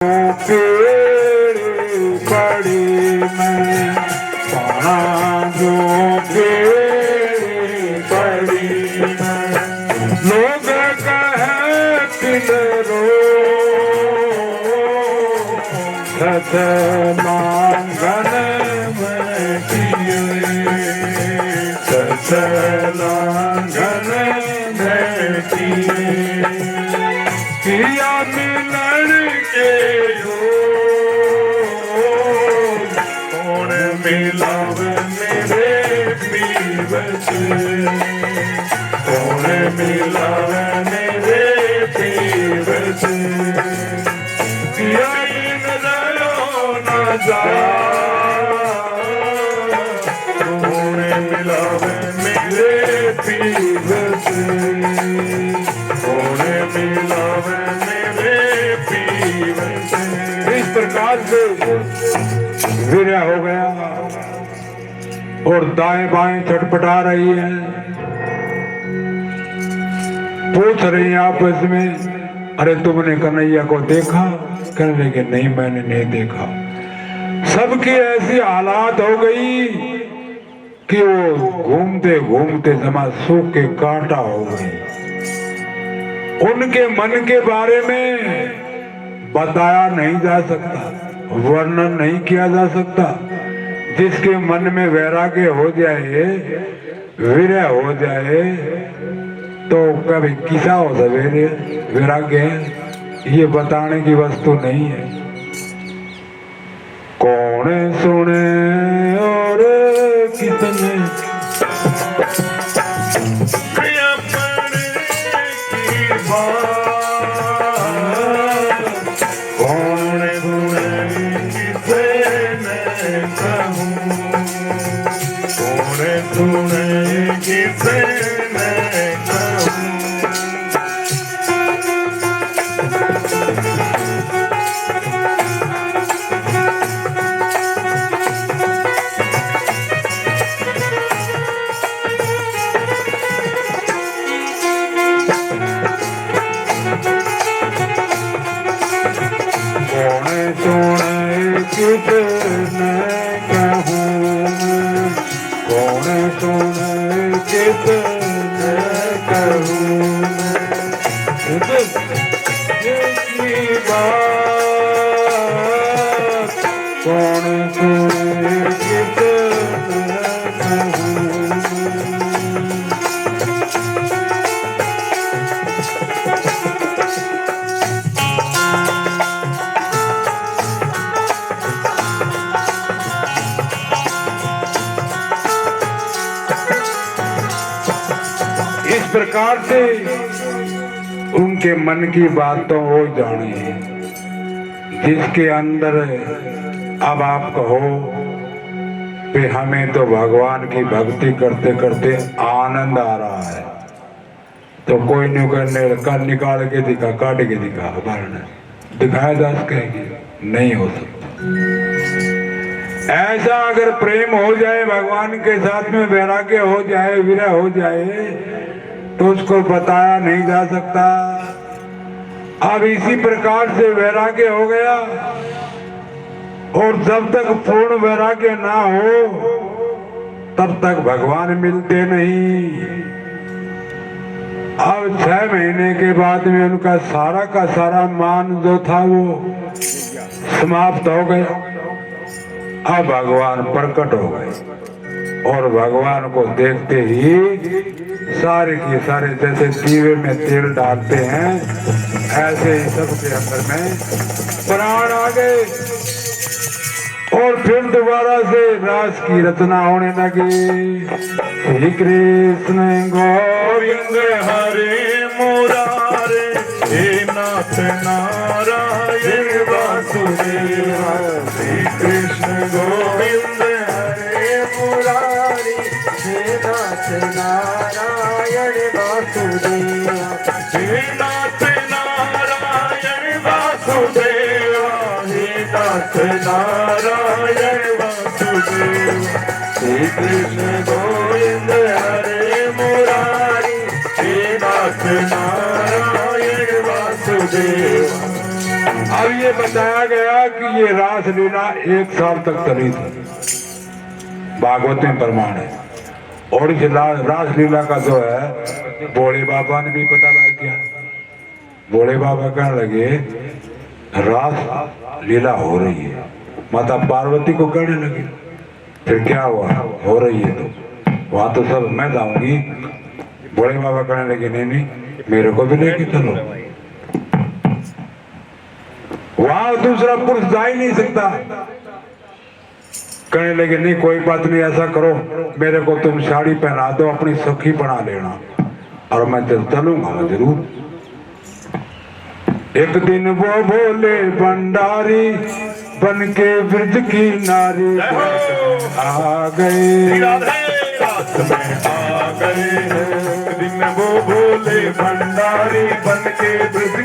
पड़ी मैं पाना जो पड़ी मैं लोग कहे पिलरो सच मांगन में किए सच लांगन में किया मिलन के मिलाव मेरे पीव से कौन मिलाव मेरे पीव से इन दयो न जा कौन मिलाव मेरे पीव से कौन मिलाव मेरे पीव से। इस प्रकार से विरह हो गया और दाएं बाएं छटपटा रही है, पूछ रही है आपस में, अरे तुमने कन्हैया को देखा? कहने लगे नहीं मैंने नहीं देखा। सबकी ऐसी हालात हो गई कि वो घूमते घूमते जमा सूख के कांटा हो गई। उनके मन के बारे में बताया नहीं जा सकता, वर्णन नहीं किया जा सकता। जिसके मन में वैराग्य हो जाए, विरह हो जाए, तो कभी किसा हो सवेरे वैराग्य ये बताने की वस्तु नहीं है। कौन सुने और कितने इस प्रकार से उनके मन की बात तो वो जानी है। जिसके अंदर अब आप कहो कि हमें तो भगवान की भक्ति करते करते आनंद आ रहा है, तो कोई नहीं निकाल के दिखा, काट के दिखा, वर्ण दिखाया जा सकेगी नहीं हो सकता। ऐसा अगर प्रेम हो जाए भगवान के साथ में, वैराग्य हो जाए, विरह हो जाए, तो उसको बताया नहीं जा सकता। अब इसी प्रकार से वैराग्य हो गया, और जब तक पूर्ण वैराग्य ना हो तब तक भगवान मिलते नहीं। अब 6 महीने के बाद में उनका सारा का सारा मान जो था वो समाप्त हो गया। अब भगवान प्रकट हो गए, और भगवान को देखते ही सारे के सारे जैसे दीवे में तेल डालते हैं, ऐसे ही सबके अंदर में प्राण आ गए, और फिर दोबारा से रास की रचना होने लगी। श्री कृष्ण गोविंद हरे मुरारे, हे नाथ नारायण वासुदेव। श्री कृष्ण गोविंद हरे मुरारे, हे नाथ नारायण वासुदेव। हे नाथ नारायण वासुदेव, हे नाथ नारायण वासुदेव। श्री कृष्ण गोविंद हरे मुरारी, हे नाथ नारायण वासुदेव। अब और ये बताया गया कि ये रासलीला 1 साल तक चली थी, भागवत में प्रमाण है। और इस रासलीला का जो है भोले बाबा ने भी पता लगा दिया। भोले बाबा कहने लगे रास लीला हो रही है, माता पार्वती को कहने लगे फिर क्या हुआ, हो रही है तो वहां तो सब मैं जाऊंगी। भोले बाबा कहने लगे नहीं नहीं, मेरे को भी लेके चलो। वहां दूसरा पुरुष जा ही नहीं सकता। कहने लगे नहीं कोई बात नहीं, ऐसा करो मेरे को तुम साड़ी पहना दो, अपनी सखी बना लेना और मैं चलूंगा मैं जरूर। एक दिन वो भोले भंडारी बन के ब्रज की नारी आ गए, दिन वो भोले भंडारी बन के ब्रज